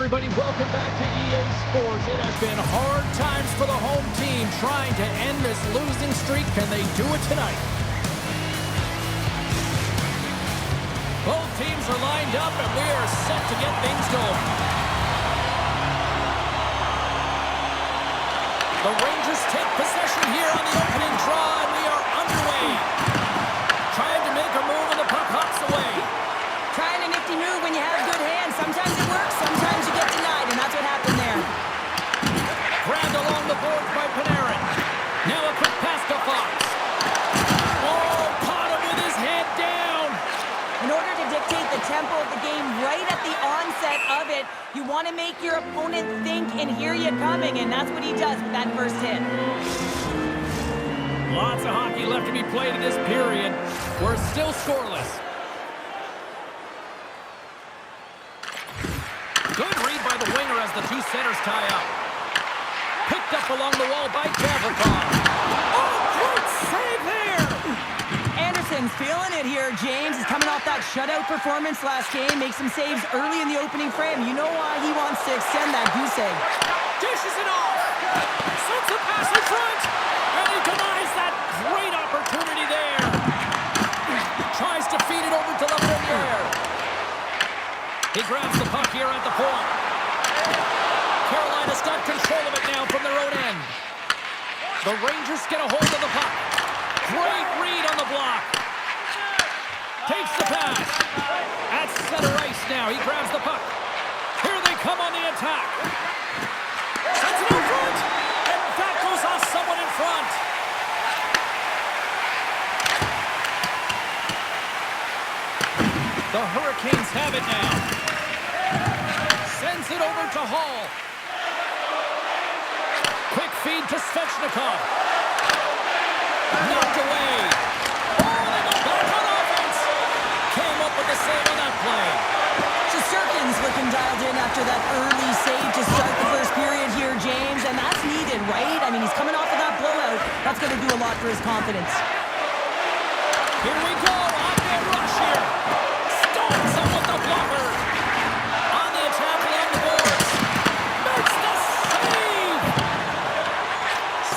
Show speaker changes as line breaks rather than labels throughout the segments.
everybody. Welcome back to EA Sports. It has been hard times for the home team trying to end this losing streak. Can they do it tonight? Both teams are lined up, and we are set to get things going. The Rangers take possession here on the opening draw, and we are underway. Trying to make a move, and the puck hops away.
Trying a nifty move when you have good hands. Sometimes it works, sometimes you get denied, and that's what happened there.
Grabbed along the boards by Panarin. Now a quick pass to Fox. Oh, caught him with his head down.
In order to dictate the tempo of the game right at the onset of it, you want to make your opponent think and hear you coming, and that's what he does with that first hit.
Lots of hockey left to be played in this period. We're still scoreless. Good read by the winger as the two centers tie up. Picked up along the wall by Gavrikov. Oh, great save there!
Anderson's feeling it here, James. He's coming off that shutout performance last game. Makes some saves early in the opening frame. You know why he wants to extend that goose egg.
Dishes it off! Sends a pass in front! And he denies that great opportunity there! Tries to feed it over to Lafreniere. He grabs the puck here at the point. Carolina's got control of it now from their own end. The Rangers get a hold of the puck. Great read on the block. Takes the pass. At center ice now. He grabs the puck. Here they come on the attack. Sends it in front. And that goes off someone in front. The Hurricanes have it now. Sends it over to Hall. Quick feed to Svechnikov. Knocked away. Oh, they go back on offense. Came up with the save on that play.
Shesterkin's looking dialed in after that early save to start the first period here, James, and that's needed, right? I mean, he's coming off of that blowout. That's going to do a lot for his confidence.
Here we go. On-man rush here. Stones him with the blocker. On the attack along the boards. Makes the save.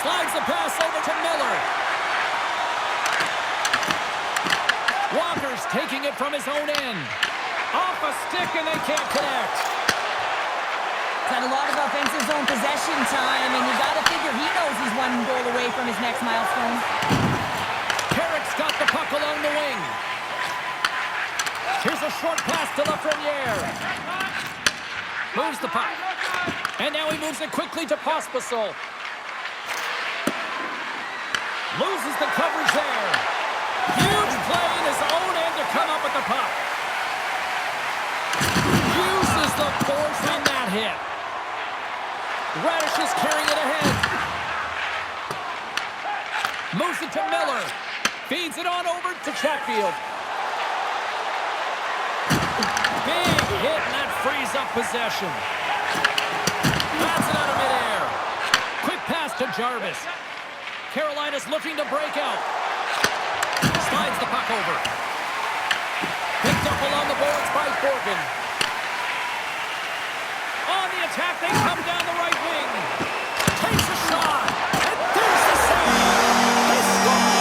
Slides the pass over to Miller. Walker's taking it from his own end. Off a stick, and they can't connect.
He's had a lot of offensive zone possession time, and you got to figure he knows he's one goal away from his next milestone.
Carrick's got the puck along the wing. Here's a short pass to Lafreniere. Moves the puck. And now he moves it quickly to Pospisil. Loses the coverage there. Huge play in his own end to come up with the puck. Uses the force on that hit. Radish is carrying it ahead. Moves it to Miller. Feeds it on over to Chatfield. Big hit, and that frees up possession. Bats it out of midair. Quick pass to Jarvis. Carolina's looking to break out. Slides the puck over. Picked up along the boards by Borgen. On the attack, they come down the right wing. Takes a shot. And there's the save. They score!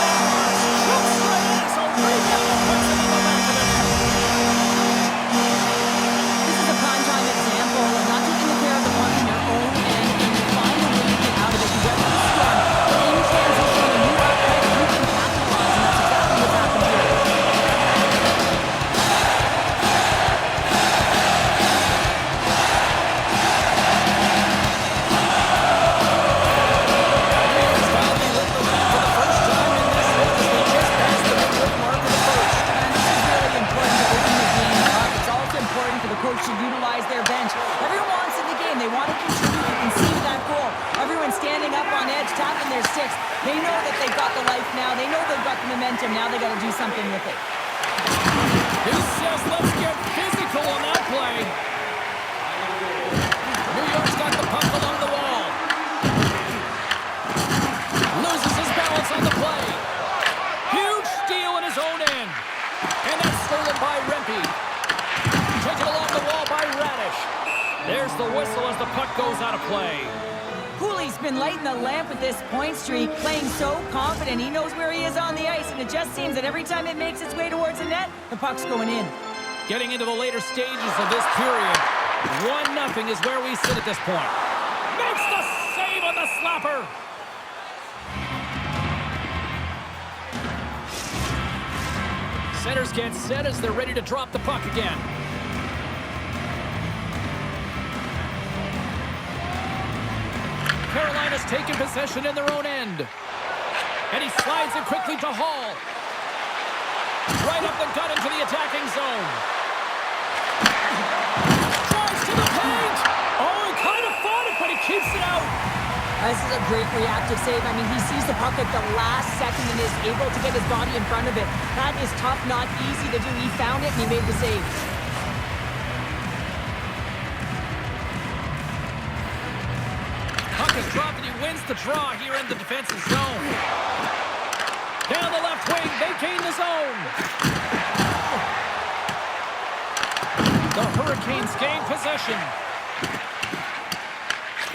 Jumps right in, so rebound puts it in the back of the net.
This is a prime-time example of not taking care of the puck in your own end, and you find a way to get out of it. You weather the storm, but in transition, when you are quick, you can capitalize, and that's exactly what's happened here. Coach should utilize their bench. Everyone wants in the game. They want to contribute. You can see that goal. Everyone's standing up on edge, tapping their sticks. They know that they've got the life now. They know they've got the momentum. Now they got to do something with it.
He says, let's get physical on that play. New York's got the puck along the wall. Loses his balance on the play. Huge steal in his own end. And that's stolen by Rempe. Taken along the wall by Radish. There's the the puck goes out of play.
Cooley's been lighting the lamp with this point streak, playing so confident. He knows where he is on the ice, and it just seems that every time it makes its way towards the net, the puck's going in.
Getting into the later stages of this period, 1-0 is where we sit at this point. Makes the save on the slapper. Centers get set as they're ready to drop the puck again. Carolina's taking possession in their own end. And he slides it quickly to Hall. Right up the gut into the attacking zone. Drives to the paint. Oh, he kind of fought it, but he keeps it out.
This is a great reactive save. I mean, he sees the puck at the last second and is able to get his body in front of it. That is tough, not easy to do. He found it and he made the save.
Puck is dropped and he wins the draw here in the defensive zone. Down the left wing, they gain the zone. The Hurricanes gain possession.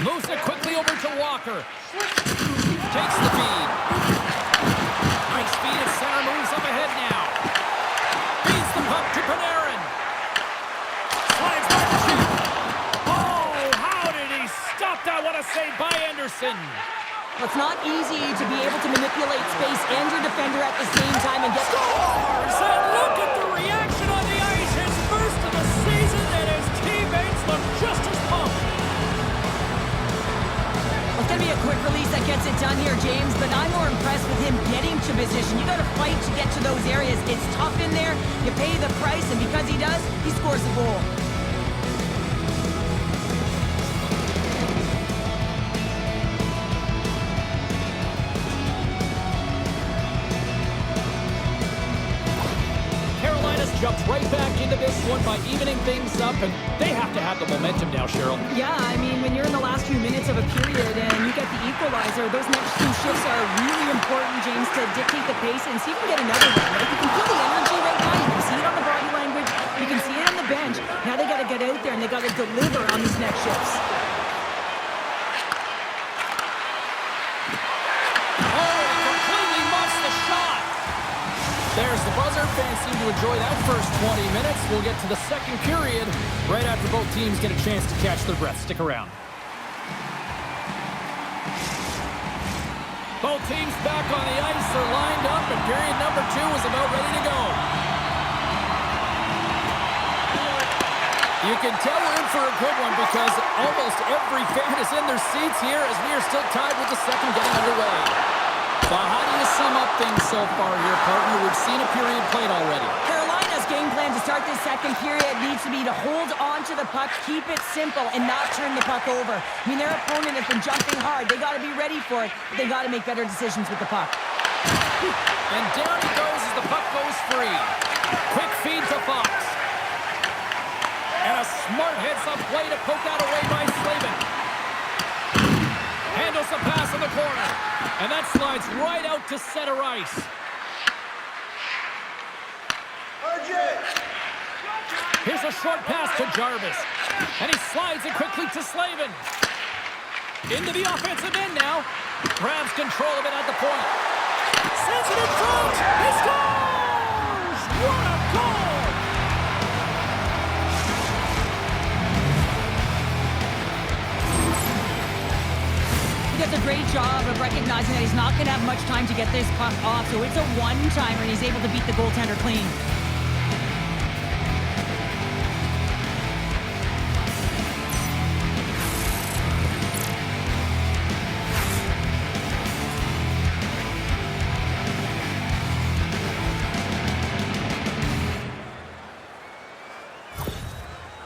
Moves it quickly over to Walker. Takes the feed. Nice feed at center, moves up ahead now. Feeds the puck to Panarin. Slides by the shoot. Oh, how did he stop that? What a save by Anderson.
Well, it's not easy to be able to manipulate space and your defender at the same time and get...
Scores! And look at the reaction on the ice. His first of the season, and his teammates look just as pumped.
It's going to be a quick release that gets it done here, James, but I'm more impressed with him getting to position. You got to fight to get to those areas. It's tough in there. You pay the price, and because he does, he scores a goal.
Jumped right back into this one by evening things up, and they have to have the momentum now, Cheryl.
Yeah, I mean, when you're in the last few minutes of a period and you get the equalizer, those next two shifts are really important, James, to dictate the pace and see if you can get another one, right? You can feel the energy right now. You can see it on the body language. You can see it on the bench. Now they got to get out there and they got to deliver on these next shifts.
There's the buzzer. Fans seem to enjoy that first 20 minutes. We'll get to the second period right after both teams get a chance to catch their breath. Stick around. Both teams back on the ice are lined up, and period number 2 is about ready to go. You can tell we're in for a good one because almost every fan is in their seats here as we are still tied with the second getting underway. So how do you sum up things so far here, partner? We've seen a period played already.
Carolina's game plan to start this second period needs to be to hold on to the puck, keep it simple, and not turn the puck over. I mean, their opponent has been jumping hard. They got to be ready for it. They got to make better decisions with the puck.
And down he goes as the puck goes free. Quick feed to Fox. And a smart heads-up play to poke that away by Slavin. Handles the pass in the corner. And that slides right out to center ice. Here's a short pass to Jarvis. And he slides it quickly to Slavin. Into the offensive end now. Grabs control of it at the point. Sends it in front. He scores! What a goal!
He does a great job of recognizing that he's not going to have much time to get this puck off, so it's a one-timer, and he's able to beat the goaltender clean.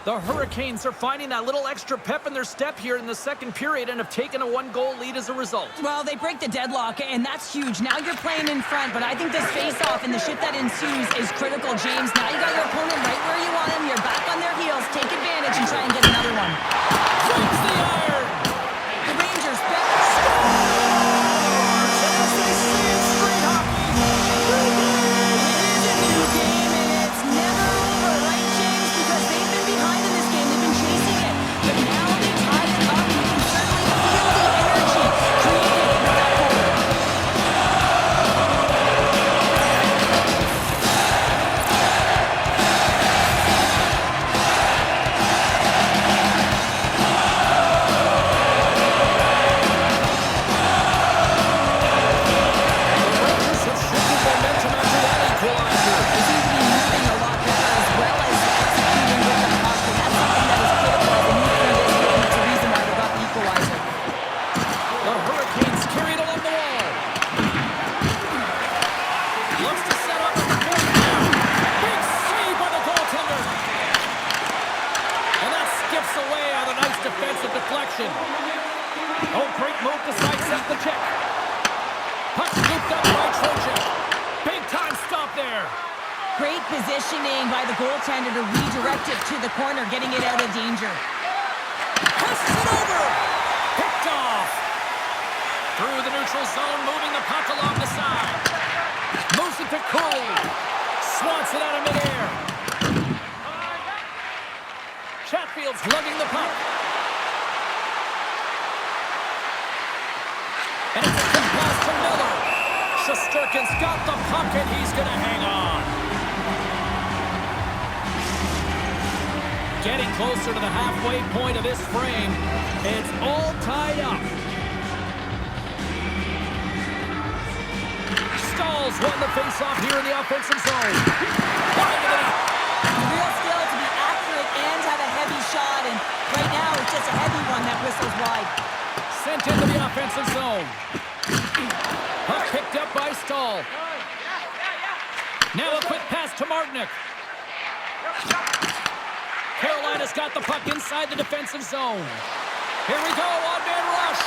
The Hurricanes are finding that little extra pep in their step here in the second period and have taken a 1-goal lead as a result.
Well, they break the deadlock, and that's huge. Now you're playing in front, but I think this face-off and the shift that ensues is critical, James. Now you got your opponent right where you want him. You're back on their heels. Take advantage and try and get another one.
Breaks the iron!
The Rangers bet.
As they say in street hockey,
It is a new game, and it's never over, right, James? Because they've been behind in this game. They've been chasing it. But now they tie it
Looks to set up at the point now. Big save by the goaltender. And that skips away on a nice defensive deflection. Oh, great move to sidestep the check. Puck scooped up by Trocheck. Big time stop there.
Great positioning by the goaltender to redirect it to the corner, getting it out of danger.
Passes it over. Picked off. Through the neutral zone, moving the puck along the side. Moves it to Cooley. Swats it out of midair. Chatfield's lugging the puck. And it's a quick pass to Miller. Shesterkin's got the puck and he's going to hang on. Getting closer to the halfway point of this frame. It's all tied up. Stahls won the faceoff here in the offensive zone. Wide of the net.
Real skill to be accurate and have a heavy shot, and right now it's just a heavy one that whistles wide.
Sent into the offensive zone. Puck picked up by Stahl. Now a quick pass to Martinick. Carolina's got the puck inside the defensive zone. Here we go, on-man rush.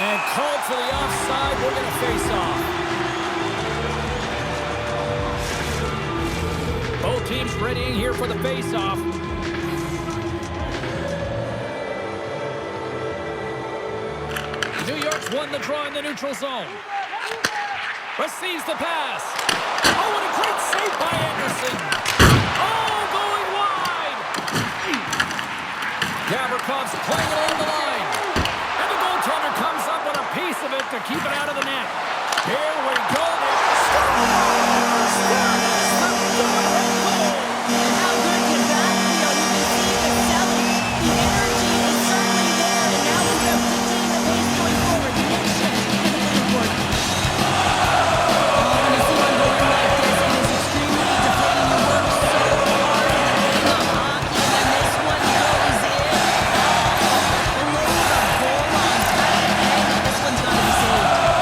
And called for the offside. We're going to face off. Both teams readying here for the face-off. New York's won the draw in the neutral zone. Receives the pass. Oh, what a great save by Anderson. Oh, going wide. Gavrikoff's playing along the line. And the goaltender comes up with a piece of it to keep it out of the net. Here we go.
And how good can that feel? You can see the selling. The energy is certainly there, and now we've got to dictate the pace going forward. The next shift is critically important. When you see one going like this, it is extremely deflating. You work so hard at the game of hockey, and then this one goes in. Below the goal line, tight angle. This one's got to be saved.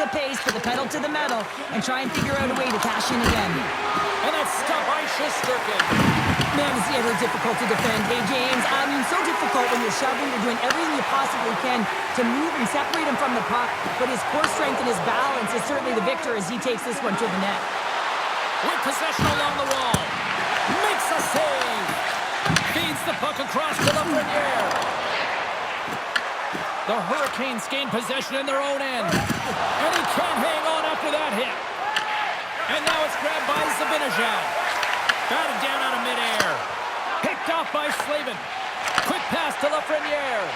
Pace, put the pedal to the metal, and try and figure out a way to cash in again.
And that's stopped by Shesterkin.
Man, is he ever difficult to defend. Hey, James, I mean, so difficult when you're shoving, you're doing everything you possibly can to move and separate him from the puck, but his core strength and his balance is certainly the victor as he takes this one to the net.
With possession along the wall. Makes a save. Feeds the puck across to Lafreniere. The Hurricanes gain possession in their own end. And he can't hang on after that hit. And now it's grabbed by Zibanejad. Batted down out of midair. Picked off by Slavin. Quick pass to Lafreniere.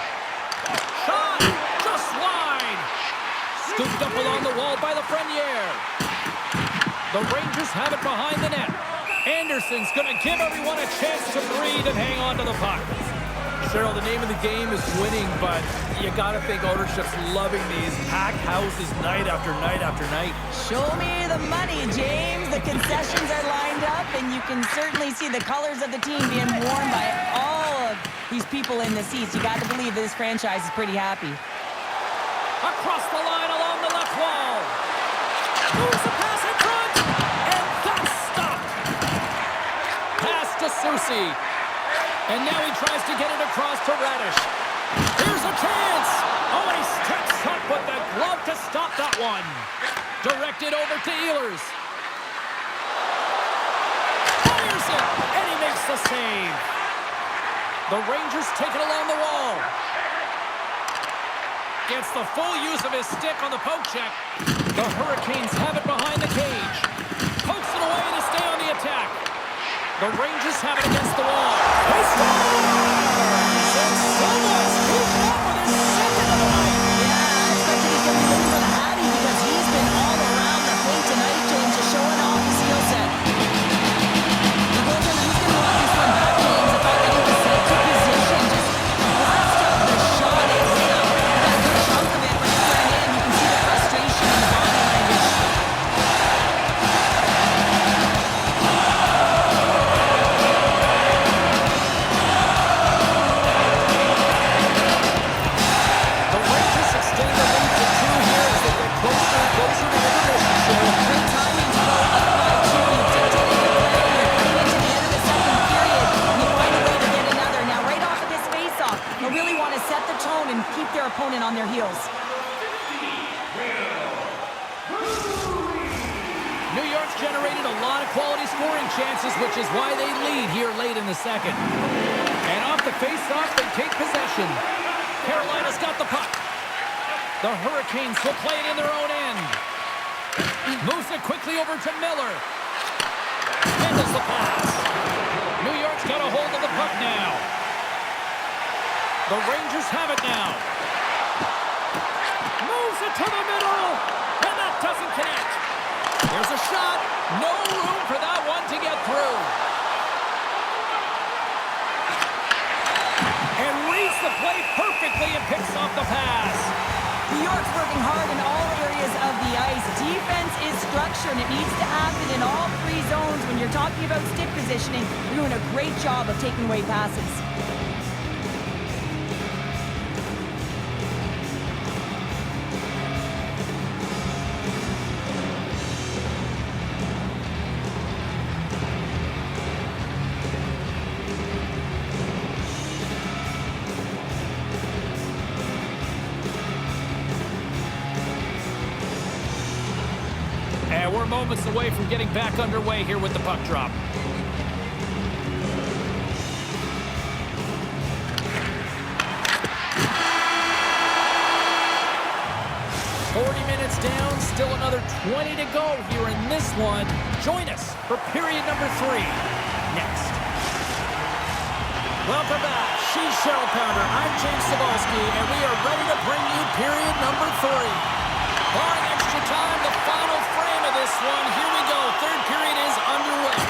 Shot! Just wide. Scooped up along the wall by Lafreniere. The Rangers have it behind the net. Anderson's going to give everyone a chance to breathe and hang on to the puck.
Cheryl, the name of the game is winning, but you got to think ownership's loving these packed houses night after night after night.
Show me the money, James. The concessions are lined up, and you can certainly see the colors of the team being worn by all of these people in the seats. You got to believe this franchise is pretty happy.
Across the line along the left wall. Moves the pass in front, and that's stopped. Pass to Soucy. And now he tries to get it across to Radish. Here's a chance. Oh, and he steps up with the glove to stop that one. Directed over to Ehlers. Fires it, and he makes the save. The Rangers take it along the wall. Gets the full use of his stick on the poke check. The Hurricanes have it behind the cage. Pokes it away to stay on the attack. The Rangers have it against the wall. They score! And someone's keeping up with his second of the night.
Yeah, I expect he's going to be looking for the Hattie because he's been all around the plate tonight, James, just showing off his skill set. The goaltender, he's going to want this one back, James. The fact that he was set to position, just blast up the shot. It's a good chunk of it, but it's went in. You can see the frustration in the
generated a lot of quality scoring chances, which is why they lead here late in the second. And off the face-off, they take possession. Carolina's got the puck. The Hurricanes will play it in their own end. Moves it quickly over to Miller. Handles the pass. New York's got a hold of the puck now. The Rangers have it now. Moves it to the middle. And that doesn't connect. There's a shot. No room for that one to get through. And reads the play perfectly and picks off the pass.
New York's working hard in all areas of the ice. Defense is structure, and it needs to happen in all three zones. When you're talking about stick positioning, you're doing a great job of taking away passes.
And we're moments away from getting back underway here with the puck drop. Minutes down, still another 20 to go here in this one. Join us for period number 3 next. Welcome back. She's Cheryl Pounder. I'm James Cebulski, and we are ready to bring you period number 3. Barring extra time, the final frame of this one. Here we go. Third period is underway.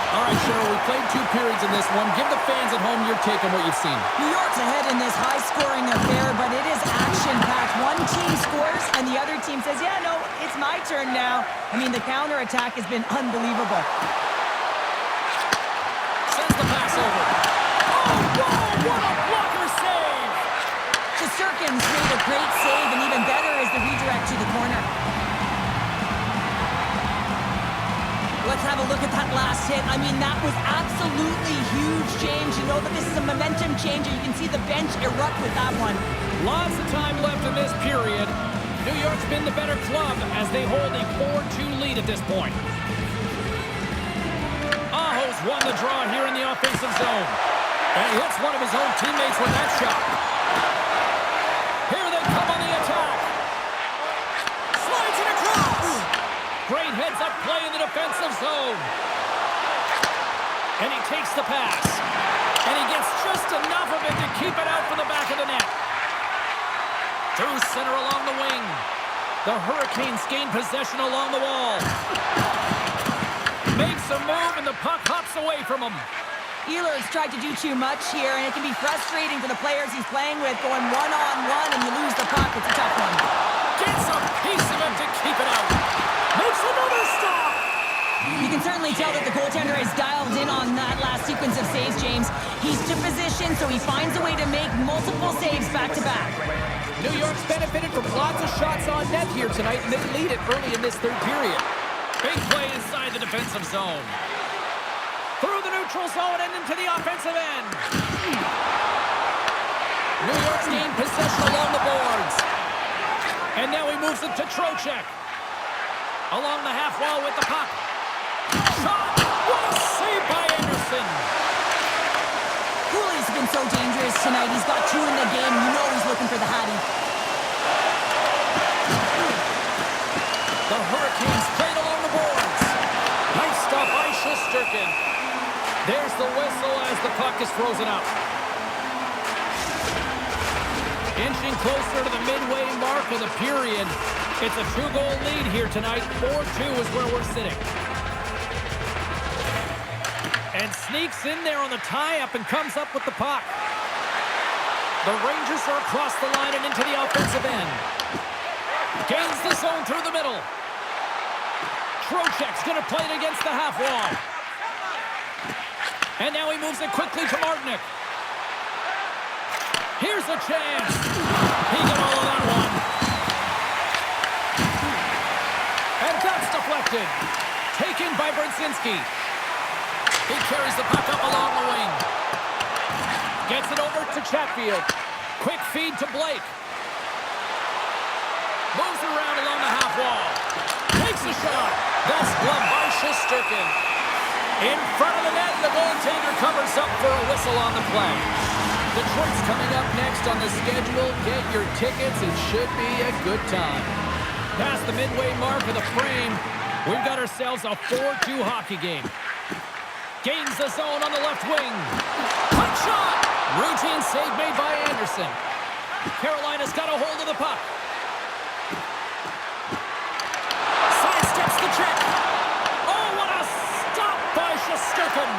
All right, Cheryl, we played 2 periods in this one. Give the fans at home your take on what you've seen.
New York's ahead in this high-scoring affair, but it is action-packed. One team scores, and the other team says, yeah, no, it's my turn now. I mean, the counterattack has been unbelievable.
Sends the pass over. Oh, whoa, what a blocker save!
Shesterkin's made a great save, and even better is the redirect to the corner. Let's have a look at that last hit. I mean, that was absolutely huge, James. You know that this is a momentum changer. You can see the bench erupt with that one.
Lots of time left in this period. New York's been the better club as they hold a 4-2 lead at this point. Aho's won the draw here in the offensive zone. And he hits one of his own teammates with that shot. Here they come on the attack. Slides it across. Great heads-up play in the defensive zone. And he takes the pass. And he gets just enough of it to keep it out from the back of the net. Through center along the wing. The Hurricanes gain possession along the wall. Makes a move, and the puck hops away from him.
Ehlers tried to do too much here, and it can be frustrating for the players he's playing with, going one-on-one, and you lose the puck. It's a tough one.
Gets a piece of it to keep it out. Makes another stop.
You can certainly tell that the goaltender is dialed in on that last sequence of saves, James. He's to position, so he finds a way to make multiple saves back-to-back.
New York's benefited from lots of shots on net here tonight, and they lead it early in this third period. Big play inside the defensive zone. Through the neutral zone and into the offensive end. New York's gained possession along the boards. And now he moves it to Trocheck. Along the half wall with the puck. Shot! What a save by Anderson!
Cooley's been so dangerous tonight. He's got 2 in the game. You know he's looking for the Hattie.
The Hurricanes played along the boards. Nice stop by Shesterkin. There's the whistle as the puck is frozen up. Inching closer to the midway mark of the period. It's a 2-goal lead here tonight. 4-2 is where we're sitting. And sneaks in there on the tie-up and comes up with the puck. The Rangers are across the line and into the offensive end. Gains the zone through the middle. Trocheck's going to play it against the half wall. And now he moves it quickly to Martinick. Here's a chance. He got all of that one. And that's deflected. Taken by Brzezinski. He carries the puck up along the wing. Gets it over to Chatfield. Quick feed to Blake. Moves around along the half wall. Takes a shot. That's gloved by Shesterkin. In front of the net, the goaltender covers up for a whistle on the play. Detroit's coming up next on the schedule. Get your tickets. It should be a good time. Past the midway mark of the frame, we've got ourselves a 4-2 hockey game. Gains the zone on the left wing. Cut shot! Routine save made by Anderson. Carolina's got a hold of the puck. Sidesteps the check. Oh, what a stop by Shesterkin.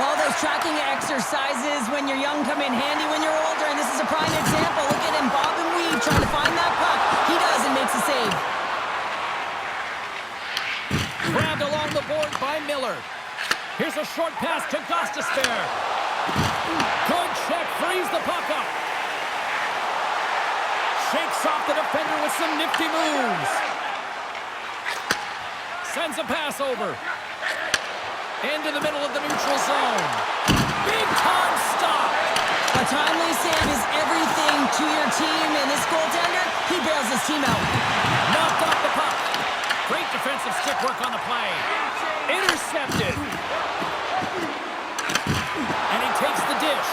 All those tracking exercises when you're young come in handy when you're older, and this is a prime example. Look at him bob and weave trying to find that puck. He does and makes a save.
Grabbed along the board by Miller. Here's a short pass to Gostisbehere. Good check, frees the puck up. Shakes off the defender with some nifty moves. Sends a pass over. Into the middle of the neutral zone. Big time stop.
A timely save is everything to your team, and this goaltender, he bails his team out.
Knocked off the puck. Great defensive stick work on the play. Intercepted. And he takes the dish.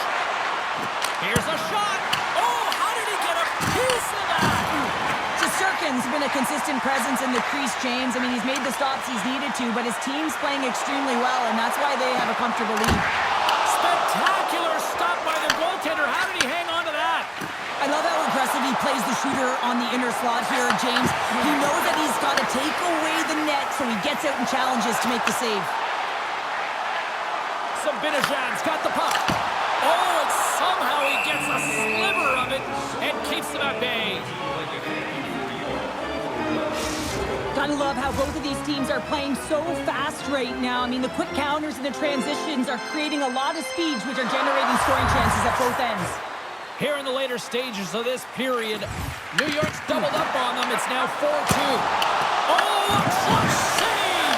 Here's a shot. Oh, how did he get a piece of that?
Shesterkin's been a consistent presence in the crease, James. I mean, he's made the stops he's needed to, but his team's playing extremely well, and that's why they have a comfortable lead.
Spectacular stop by the goaltender. How did he hang on to that?
I love how aggressive he plays the shooter on the inner slot here, James. He knows that he's got to take away the net, so he gets out and challenges to make the save.
Zibanejad's got the puck. Oh, and somehow he gets a sliver of it and keeps them at bay.
Gotta love how both of these teams are playing so fast right now. I mean, the quick counters and the transitions are creating a lot of speeds, which are generating scoring chances at both ends.
Here in the later stages of this period, New York's doubled up on them. It's now 4-2. Oh, a clutch save!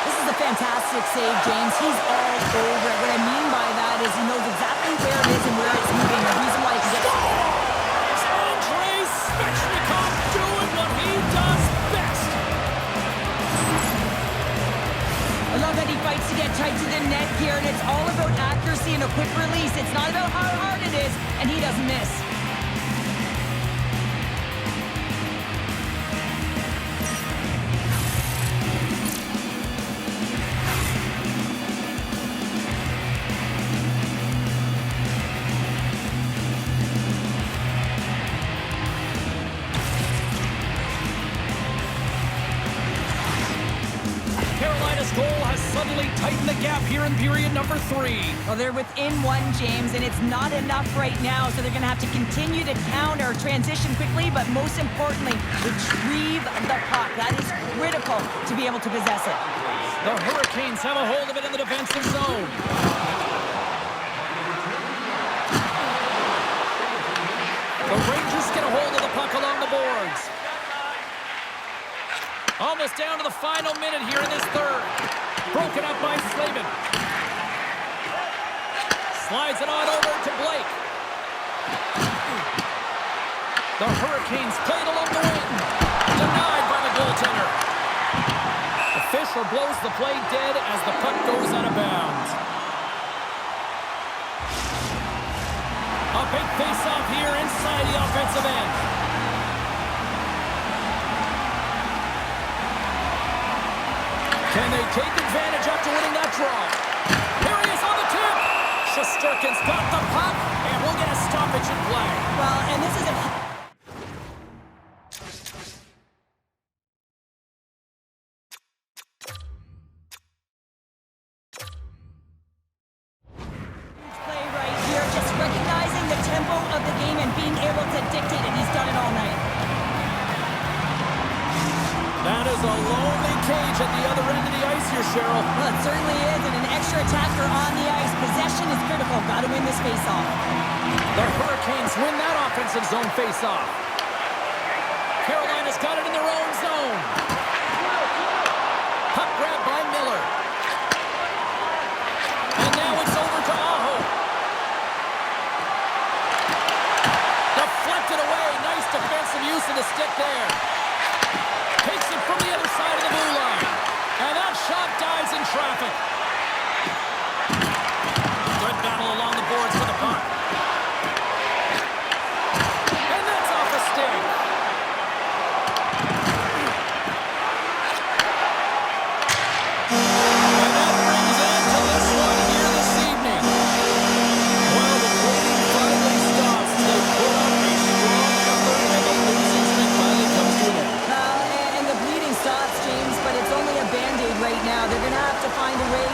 This is a fantastic save, James. He's all over it. What I mean by that is he knows exactly where it is and where it's moving. The reason why he can get...
Andrei Svechnikov doing what he does best.
I love that he fights to get tight to the net here, and it's all about accuracy and a quick release. It's not about how hard it is, and he doesn't miss.
Tighten the gap here in period number 3.
Well, they're within one, James, and it's not enough right now, so they're going to have to continue to counter, transition quickly, but most importantly, retrieve the puck. That is critical to be able to possess it.
The Hurricanes have a hold of it in the defensive zone. The Rangers get a hold of the puck along the boards. Almost down to the final minute here in this third. Broken up by Slavin. Slides it on over to Blake. The Hurricanes played along the wing. Denied by the goaltender. The official blows the play dead as the puck goes out of bounds. A big face-off here inside the offensive end. Can they take advantage after winning that draw? Here he is on the tip. Shesterkin's got the puck, and we'll get a stoppage in play.
Well, and this is a... play right here, just recognizing the tempo of the game and being able to dictate it. He's done it all night.
That is a lonely cage at the other end of the ice here, Cheryl.
Well, it certainly is, and an extra attacker on the ice. Possession is critical. Got to win this face-off.
The Hurricanes win that offensive zone face-off. Carolina's got it in their own zone. Puck grab by Miller. And now it's over to Aho. Deflected away. Nice defensive use of the stick there. Takes it from the other side of the blue line. And that shot down.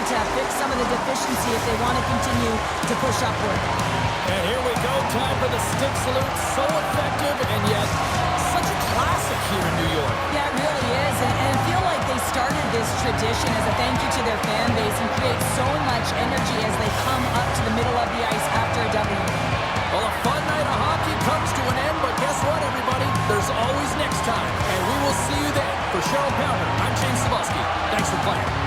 to fix some of the deficiency if they want to continue to push upward.
And here we go, time for the stick salute. So effective, and yet such a classic here in New York.
Yeah, it really is, and I feel like they started this tradition as a thank you to their fan base and create so much energy as they come up to the middle of the ice after a W.
Well, a fun night of hockey comes to an end, but guess what, everybody? There's always next time, and we will see you then. For Cheryl Pounder, I'm James Cebulski. Thanks for playing.